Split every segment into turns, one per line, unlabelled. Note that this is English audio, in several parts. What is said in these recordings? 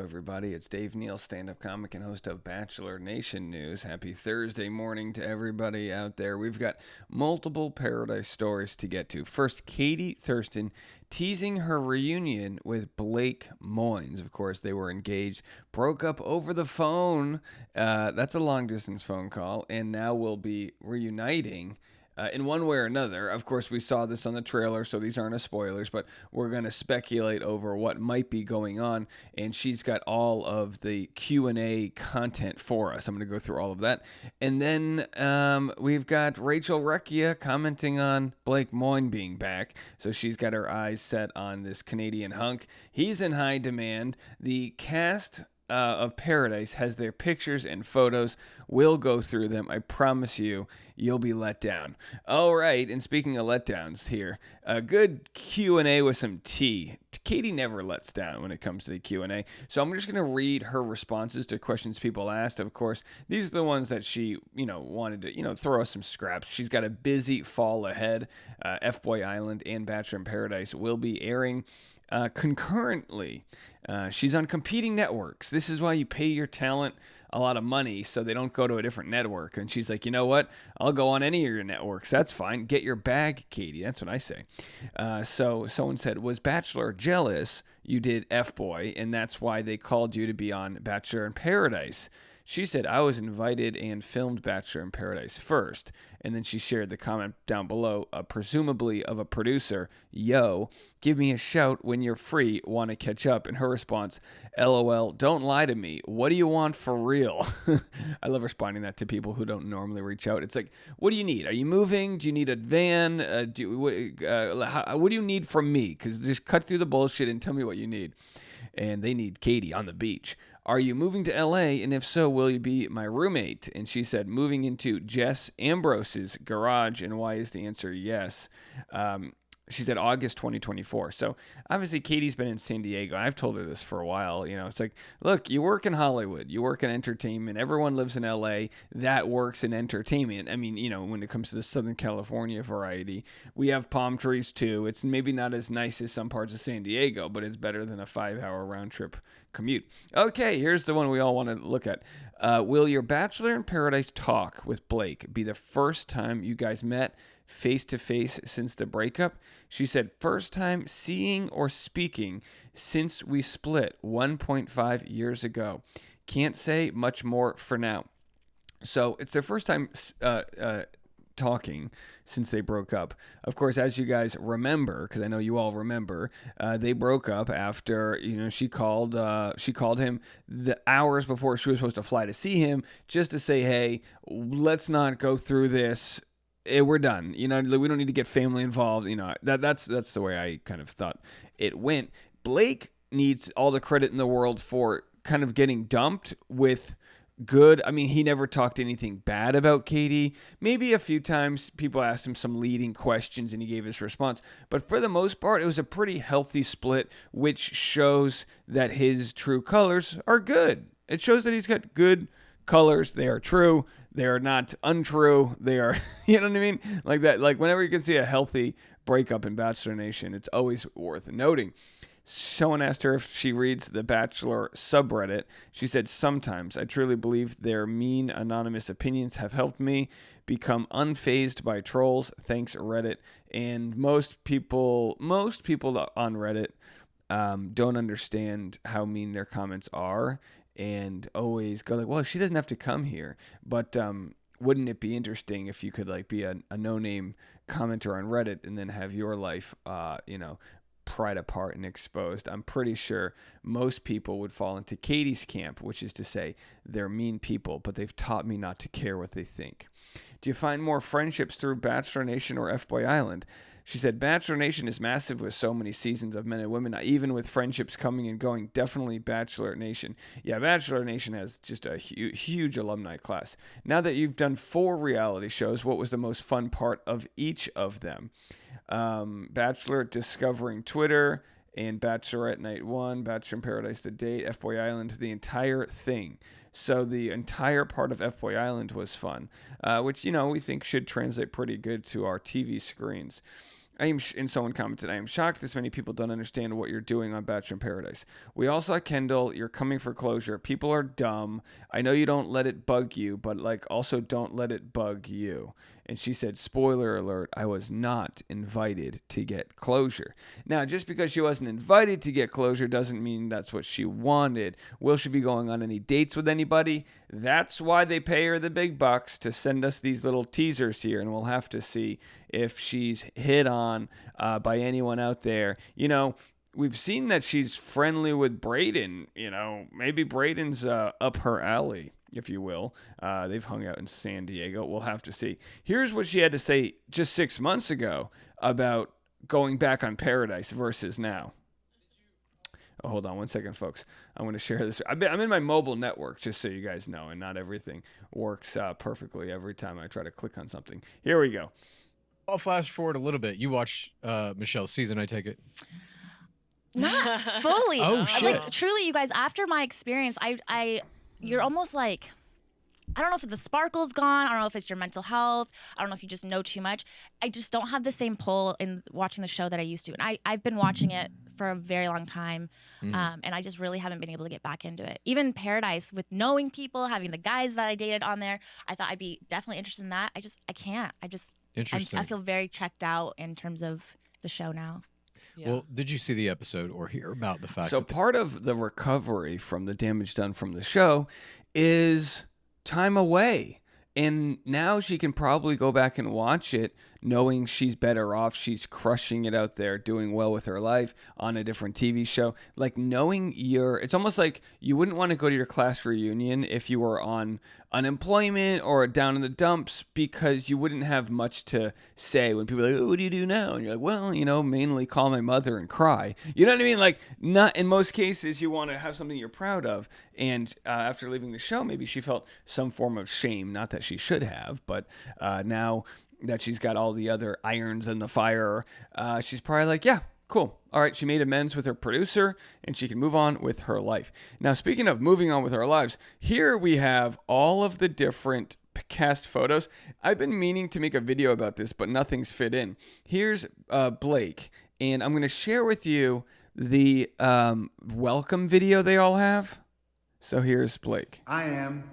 everybody. It's Dave Neal, stand-up comic and host of Bachelor Nation News. Happy Thursday morning to everybody out there. We've got multiple Paradise stories to get to. First, Katie Thurston teasing her reunion with Blake Moynes. Of course, they were engaged, broke up over the phone. That's a long-distance phone call, and now will be reuniting. In one way or another. Of course, we saw this on the trailer, so these aren't spoilers, but we're going to speculate over what might be going on, and she's got all of the Q&A content for us. I'm going to go through all of that. And then we've got Rachel Recchia commenting on Blake Moyne being back, so she's got her eyes set on this Canadian hunk. He's in high demand. The cast of Paradise has their pictures and photos. We'll go through them. I promise you'll be let down. All right, and speaking of letdowns here, a good Q&A with some tea. Katie never lets down when it comes to the Q&A, so I'm just going to read her responses to questions people asked. Of course, these are the ones that she, wanted to, throw us some scraps. She's got a busy fall ahead. F-Boy Island and Bachelor in Paradise will be airing concurrently. She's on competing networks. This is why you pay your talent a lot of money so they don't go to a different network. And she's like, you know what? I'll go on any of your networks. That's fine. Get your bag, Katie. That's what I say. So someone said, was Bachelor jealous you did F-Boy and that's why they called you to be on Bachelor in Paradise? She said, I was invited and filmed Bachelor in Paradise first. And then she shared the comment down below, presumably of a producer, yo, give me a shout when you're free, want to catch up. And her response, LOL, don't lie to me. What do you want for real? I love responding that to people who don't normally reach out. It's like, what do you need? Are you moving? Do you need a van? What do you need from me? Because just cut through the bullshit and tell me what you need. And they need Katie on the beach. Are you moving to LA? And if so, will you be my roommate? And she said, moving into Jess Ambrose's garage. And why is the answer yes? She said August 2024. So obviously Katie's been in San Diego. I've told her this for a while. It's like, look, you work in Hollywood, you work in entertainment. Everyone lives in LA that works in entertainment. I mean, when it comes to the Southern California variety, we have palm trees too. It's maybe not as nice as some parts of San Diego, but it's better than a 5-hour round trip commute. Okay, here's the one we all want to look at. Will your Bachelor in Paradise talk with Blake be the first time you guys met face-to-face since the breakup? She said, first time seeing or speaking since we split 1.5 years ago. Can't say much more for now. So it's their first time talking since they broke up. Of course, as you guys remember, because I know you all remember, they broke up after she called him the hours before she was supposed to fly to see him, just to say, hey, let's not go through this. We're done. We don't need to get family involved. That's the way I kind of thought it went. Blake needs all the credit in the world for kind of getting dumped with good. I mean, he never talked anything bad about Katie. Maybe a few times people asked him some leading questions and he gave his response. But for the most part, it was a pretty healthy split, which shows that his true colors are good. It shows that he's got good colors. They are true. They are not untrue. They are, you know what I mean? Like that. Like whenever you can see a healthy breakup in Bachelor Nation, it's always worth noting. Someone asked her if she reads the Bachelor subreddit. She said, sometimes. I truly believe their mean, anonymous opinions have helped me become unfazed by trolls. Thanks, Reddit. And most people on Reddit don't understand how mean their comments are and always go like, well, she doesn't have to come here. But wouldn't it be interesting if you could like be a no-name commenter on Reddit and then have your life, pried apart and exposed? I'm pretty sure most people would fall into Katie's camp, which is to say they're mean people, but they've taught me not to care what they think. Do you find more friendships through Bachelor Nation or F-Boy Island? She said, Bachelor Nation is massive with so many seasons of men and women, even with friendships coming and going. Definitely Bachelor Nation. Yeah, Bachelor Nation has just a huge alumni class. Now that you've done 4 reality shows, what was the most fun part of each of them? Bachelor discovering Twitter and Bachelorette Night 1, Bachelor in Paradise The Date, F-Boy Island, the entire thing. So the entire part of F-Boy Island was fun, which, we think should translate pretty good to our TV screens. And someone commented, I am shocked this many people don't understand what you're doing on Bachelor in Paradise. We all saw Kendall. You're coming for closure. People are dumb. I know you don't let it bug you, but like also don't let it bug you. And she said, spoiler alert, I was not invited to get closure. Now, just because she wasn't invited to get closure doesn't mean that's what she wanted. Will she be going on any dates with anybody? That's why they pay her the big bucks to send us these little teasers here, and we'll have to see if she's hit on by anyone out there. We've seen that she's friendly with Brayden. Maybe Brayden's up her alley, if you will. They've hung out in San Diego. We'll have to see. Here's what she had to say just 6 months ago about going back on Paradise versus now. Oh, hold on one second, folks. I'm going to share this. I'm in my mobile network, just so you guys know, and not everything works perfectly every time I try to click on something. Here we go.
I'll flash forward a little bit. You watched Michelle's season, I take it?
Not fully.
Oh, shit.
Like, truly, you guys, after my experience, you're almost like, I don't know if the sparkle's gone. I don't know if it's your mental health. I don't know if you just know too much. I just don't have the same pull in watching the show that I used to. And I've been watching it for a very long time. And I just really haven't been able to get back into it. Even Paradise, with knowing people, having the guys that I dated on there, I thought I'd be definitely interested in that. I can't.
Interesting.
I feel very checked out in terms of the show now.
Yeah. Well, did you see the episode or hear about the fact?
So part of the recovery from the damage done from the show is time away. And now she can probably go back and watch it knowing she's better off. She's crushing it out there, doing well with her life on a different TV show. Like knowing it's almost like you wouldn't want to go to your class reunion if you were on unemployment or down in the dumps, because you wouldn't have much to say when people are like, oh, what do you do now? And you're like, well, mainly call my mother and cry. You know what I mean? Like, not in most cases, you want to have something you're proud of. And after leaving the show, maybe she felt some form of shame. Not that she should have, but now that she's got all the other irons in the fire, she's probably like, yeah, cool. All right, she made amends with her producer, and she can move on with her life. Now, speaking of moving on with our lives, here we have all of the different cast photos. I've been meaning to make a video about this, but nothing's fit in. Here's Blake, and I'm going to share with you the welcome video they all have. So here's Blake.
I am.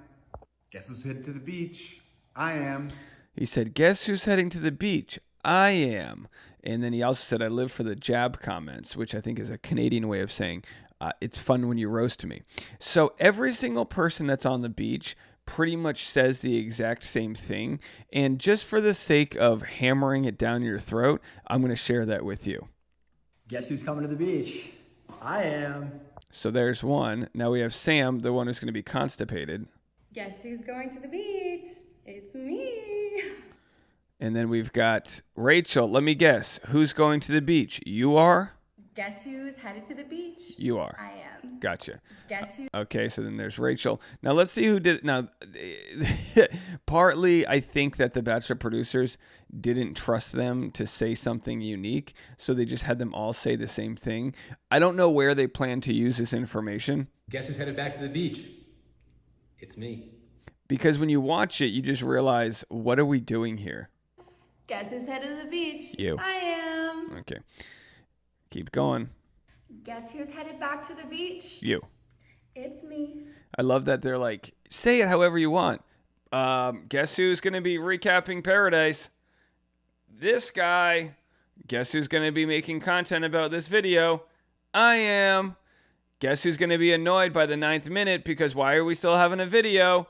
Guess who's headed to the beach? I am.
He said, guess who's heading to the beach? I am. And then he also said, I live for the jab comments, which I think is a Canadian way of saying it's fun when you roast me. So every single person that's on the beach pretty much says the exact same thing. And just for the sake of hammering it down your throat, I'm going to share that with you.
Guess who's coming to the beach? I am.
So there's one. Now we have Sam, the one who's going to be constipated.
Guess who's going to the beach? It's me.
And then we've got Rachel. Let me guess. Who's going to the beach? You are?
Guess who's headed to the beach?
You are.
I am.
Gotcha.
Guess who?
Okay, so then there's Rachel. Now let's see who did it. Now, partly I think that the Bachelor producers didn't trust them to say something unique, so they just had them all say the same thing. I don't know where they plan to use this information.
Guess who's headed back to the beach? It's me.
Because when you watch it, you just realize, what are we doing here?
Guess who's headed to the beach?
You.
I am.
Okay. Keep going.
Guess who's headed back to the beach?
You.
It's me.
I love that they're like, say it however you want. Guess who's going to be recapping Paradise? This guy. Guess who's going to be making content about this video? I am. Guess who's going to be annoyed by the 9th minute because why are we still having a video?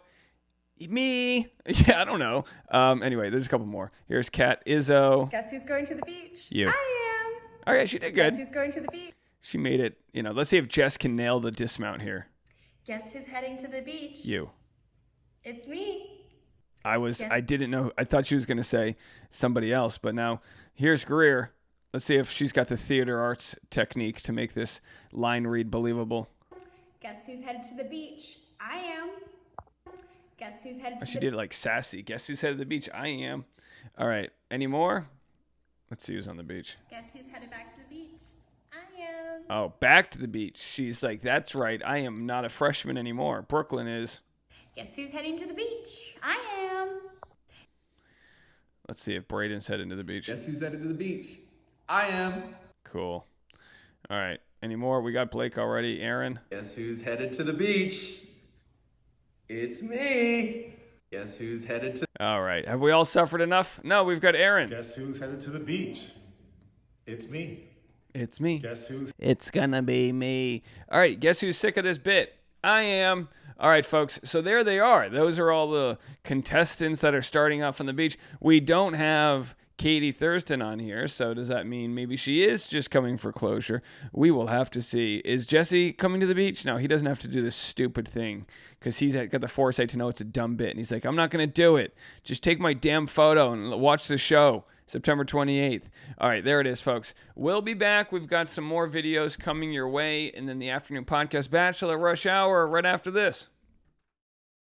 Me. Yeah, I don't know. Anyway, there's a couple more. Here's Kat Izzo.
Guess who's going to the beach?
You.
I am.
All right, she did good.
Guess who's going to the beach?
She made it. Let's see if Jess can nail the dismount here.
Guess who's heading to the beach?
You.
It's me.
I didn't know. I thought she was going to say somebody else, but now here's Greer. Let's see if she's got the theater arts technique to make this line read believable.
Guess who's headed to the beach? I am. Guess who's headed to
She did it like sassy. Guess who's headed to the beach? I am. All right. Any more? Let's see who's on the beach.
Guess who's headed back to the beach? I am.
Oh, back to the beach. She's like, that's right. I am not a freshman anymore. Brooklyn is.
Guess who's heading to the beach? I am.
Let's see if Braden's heading to the beach.
Guess who's headed to the beach? I am.
Cool. All right. Any more? We got Blake already. Aaron?
Guess who's headed to the beach? It's me. Guess who's headed to...
All right. Have we all suffered enough? No, we've got Aaron.
Guess who's headed to the beach? It's me.
It's me.
Guess who's...
It's gonna be me. All right. Guess who's sick of this bit? I am. All right, folks. So there they are. Those are all the contestants that are starting off on the beach. We don't have Katie Thurston on here, so does that mean maybe she is just coming for closure? We will have to see. Is Jesse coming to the beach? No, he doesn't have to do this stupid thing because he's got the foresight to know it's a dumb bit. And he's like, I'm not going to do it. Just take my damn photo and watch the show. September 28th. All right, there it is, folks. We'll be back. We've got some more videos coming your way. And then the afternoon podcast, Bachelor Rush Hour, right after this.